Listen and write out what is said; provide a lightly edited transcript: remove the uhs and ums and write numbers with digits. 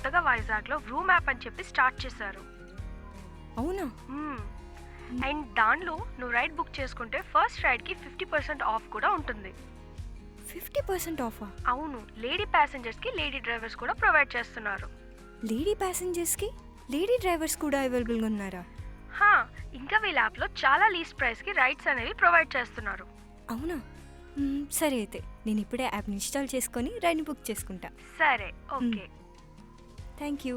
కొత్తగా వైజాగ్లో room app అని చెప్పి స్టార్ట్ చేశారు. అవునా? అండ్ దానిలో నువ్వు రైడ్ బుక్ చేసుకుంటే ఫస్ట్ రైడ్కి 50% ఆఫ్ కూడా ఉంటుంది. 50% ఆఫా? అవును, లేడీ ప్యాసింజర్స్కి లేడీ డ్రైవర్స్ కూడా ప్రొవైడ్ చేస్తున్నారు. లేడీ ప్యాసింజర్స్కి లేడీ డ్రైవర్స్ కూడా అవైలబుల్గా ఉన్నారా? ఇంకా వీళ్ళ యాప్లో చాలా లీస్ట్ ప్రైస్కి రైడ్స్ అనేవి ప్రొవైడ్ చేస్తున్నారు. అవునా? సరే అయితే నేను ఇప్పుడే యాప్ని ఇన్స్టాల్ చేసుకొని రైడ్ని బుక్ చేసుకుంటా. సరే, ఓకే. Thank you.